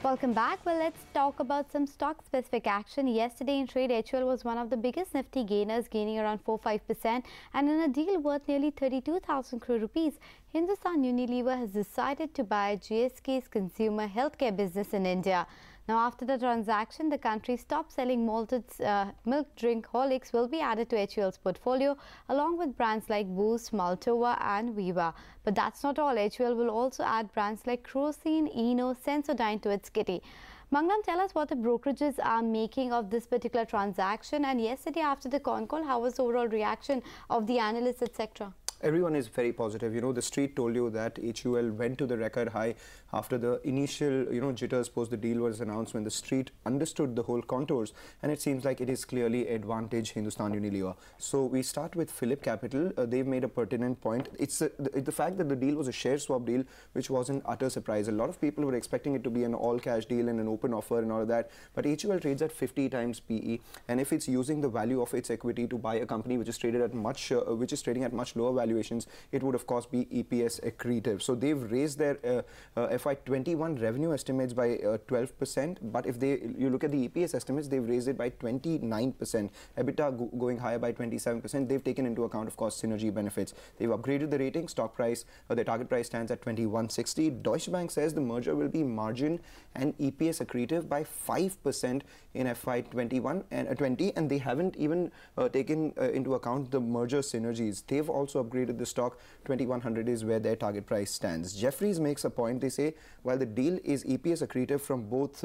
Welcome back. Well, let's talk about some stock-specific action. Yesterday in trade, HUL was one of the biggest Nifty gainers, gaining around 4-5%. And in a deal worth nearly 32,000 crore rupees, Hindustan Unilever has decided to buy GSK's consumer healthcare business in India. Now, after the transaction, the country's top selling malted milk drink Horlicks will be added to HUL's portfolio, along with brands like Boost, Maltova and Viva. But that's not all. HUL will also add brands like crore, Eno, Sensodyne to its kitty. Mangalam, tell us what the brokerages are making of this particular transaction. And yesterday after the con call, how was the overall reaction of the analysts, etc.? Everyone is very positive. You know, the street told you that HUL went to the record high after the initial, jitters post the deal was announced, when the street understood the whole contours, and it seems like it is clearly advantage Hindustan Unilever. So we start with Phillip Capital. They've made a pertinent point. It's the fact that the deal was a share swap deal, which was an utter surprise. A lot of people were expecting it to be an all-cash deal and an open offer and all of that, but HUL trades at 50 times PE, and if it's using the value of its equity to buy a company which is traded at trading at much lower valuations, it would of course be EPS accretive. So they've raised their FY21 revenue estimates by 12%, but if you look at the EPS estimates, they've raised it by 29%. EBITDA going higher by 27%. They've taken into account, of course, synergy benefits. They've upgraded the rating. Stock price, their target price stands at 2160. Deutsche Bank says the merger will be margin and EPS accretive by 5% in FY21 and 20, and they haven't even taken into account the merger synergies. They've also upgraded the stock. 2100 is where their target price stands. Jefferies makes a point. They say while the deal is EPS accretive from both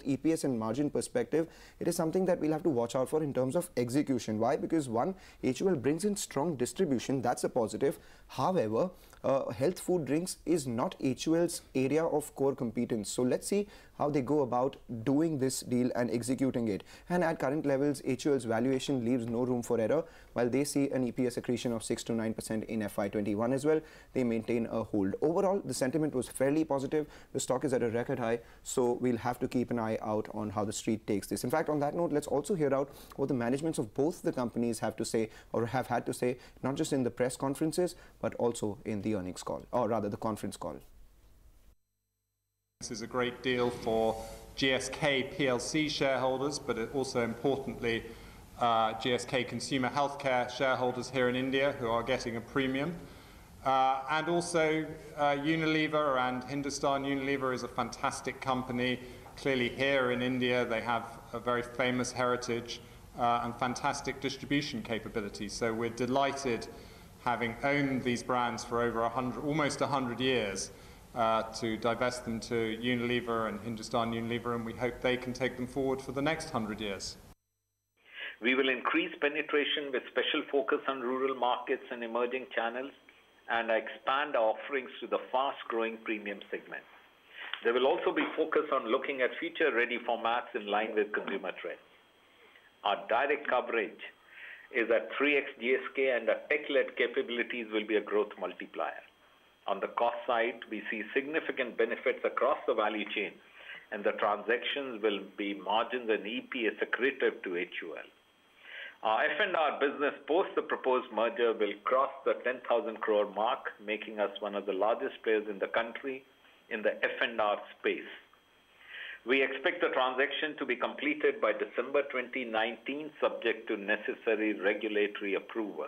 EPS and margin perspective, it is something that we'll have to watch out for in terms of execution. Why? Because one, HUL brings in strong distribution. That's a positive. However, health food drinks is not HUL's area of core competence. So let's see how they go about doing this deal and executing it. And at current levels, HUL's valuation leaves no room for error. While they see an EPS accretion of 6 to 9% in FY21 as well, they maintain a hold. Overall, the sentiment was fairly positive. The stock is at a record high, so we'll have to keep an eye out on how the street takes this. In fact, on that note, let's also hear out what the managements of both the companies have to say, or have had to say, not just in the press conferences, but also in the earnings call, or rather the conference call. This is a great deal for GSK PLC shareholders, but also importantly GSK Consumer Healthcare shareholders here in India who are getting a premium. And also Unilever, and Hindustan Unilever is a fantastic company. Clearly here in India they have a very famous heritage and fantastic distribution capabilities. So we're delighted, having owned these brands for over almost 100 years, to divest them to Unilever and Hindustan Unilever, and we hope they can take them forward for the next 100 years. We will increase penetration with special focus on rural markets and emerging channels, and expand our offerings to the fast-growing premium segment. There will also be focus on looking at future-ready formats in line with consumer trends. Our direct coverage is at 3x GSK, and our tech-led capabilities will be a growth multiplier. On the cost side, we see significant benefits across the value chain, and the transactions will be margins and EPS accretive to HUL. Our F&R business post the proposed merger will cross the 10,000 crore mark, making us one of the largest players in the country in the F&R space. We expect the transaction to be completed by December 2019, subject to necessary regulatory approval.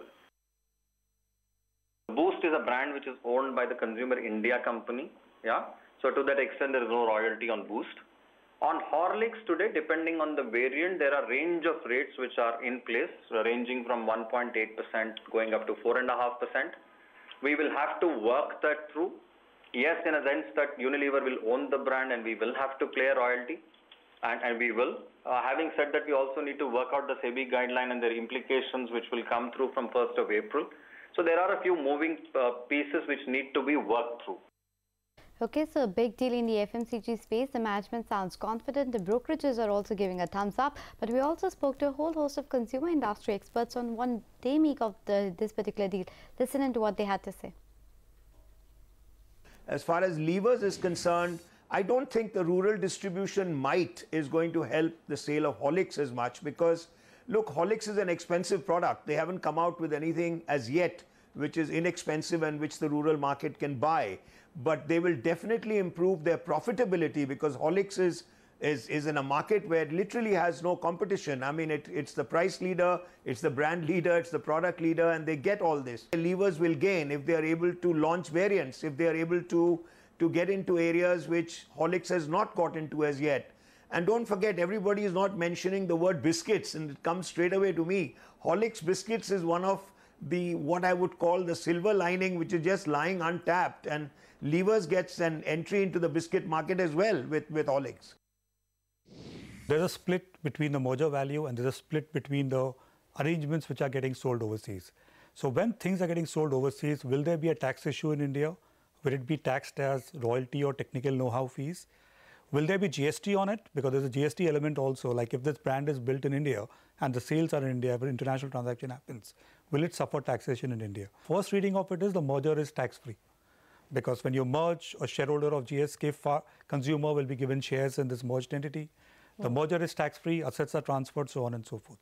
Boost is a brand which is owned by the Consumer India company. Yeah. So to that extent, there is no royalty on Boost. On Horlicks today, depending on the variant, there are range of rates which are in place, ranging from 1.8% going up to 4.5%. We will have to work that through. Yes, in a sense that Unilever will own the brand and we will have to pay a royalty, and we will. Having said that, we also need to work out the SEBI guideline and their implications, which will come through from 1st of April. So there are a few moving pieces which need to be worked through. Okay, so a big deal in the FMCG space. The management sounds confident. The brokerages are also giving a thumbs up. But we also spoke to a whole host of consumer industry experts on what they make of this particular deal. Listen into what they had to say. As far as levers is concerned, I don't think the rural distribution might is going to help the sale of Horlicks as much, because look, Horlicks is an expensive product. They haven't come out with anything as yet which is inexpensive and which the rural market can buy. but they will definitely improve their profitability, because Horlicks is in a market where it literally has no competition. I mean, it's the price leader, it's the brand leader, it's the product leader, and they get all this. The levers will gain if they are able to launch variants, if they are able to get into areas which Horlicks has not got into as yet. And don't forget, everybody is not mentioning the word biscuits, and it comes straight away to me. Horlicks biscuits is one of the, what I would call the silver lining, which is just lying untapped, and Levers gets an entry into the biscuit market as well with Horlicks. There's a split between the merger value and there's a split between the arrangements which are getting sold overseas. So when things are getting sold overseas, will there be a tax issue in India? Will it be taxed as royalty or technical know-how fees? Will there be GST on it? Because there's a GST element also, like if this brand is built in India and the sales are in India, where international transaction happens, will it suffer taxation in India? First reading of it is the merger is tax-free. Because when you merge, a shareholder of GSK Consumer will be given shares in this merged entity. The merger is tax-free, assets are transferred, so on and so forth.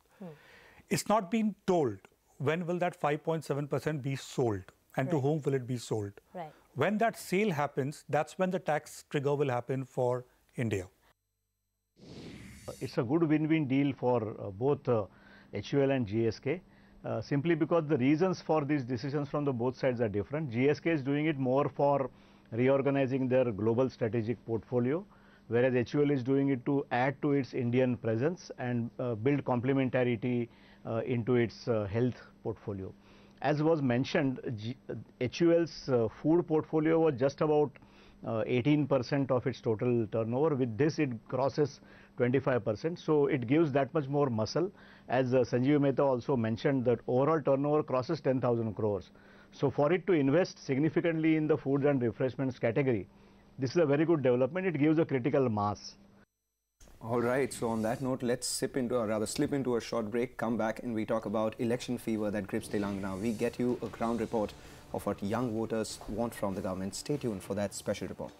It's not been told when will that 5.7% be sold and to whom will it be sold. When that sale happens, that's when the tax trigger will happen for India. It's a good win-win deal for both HUL and GSK, simply because the reasons for these decisions from the both sides are different. GSK is doing it more for reorganizing their global strategic portfolio, whereas HUL is doing it to add to its Indian presence and build complementarity into its health portfolio. As was mentioned, HUL's food portfolio was just about 18% of its total turnover. With this, it crosses 25%. So it gives that much more muscle. As Sanjeev Mehta also mentioned, that overall turnover crosses 10,000 crores. So for it to invest significantly in the foods and refreshments category, this is a very good development. It gives a critical mass. All right, so on that note, let's slip into a short break, come back and we talk about election fever that grips Telangana. We get you a ground report of what young voters want from the government. Stay tuned for that special report.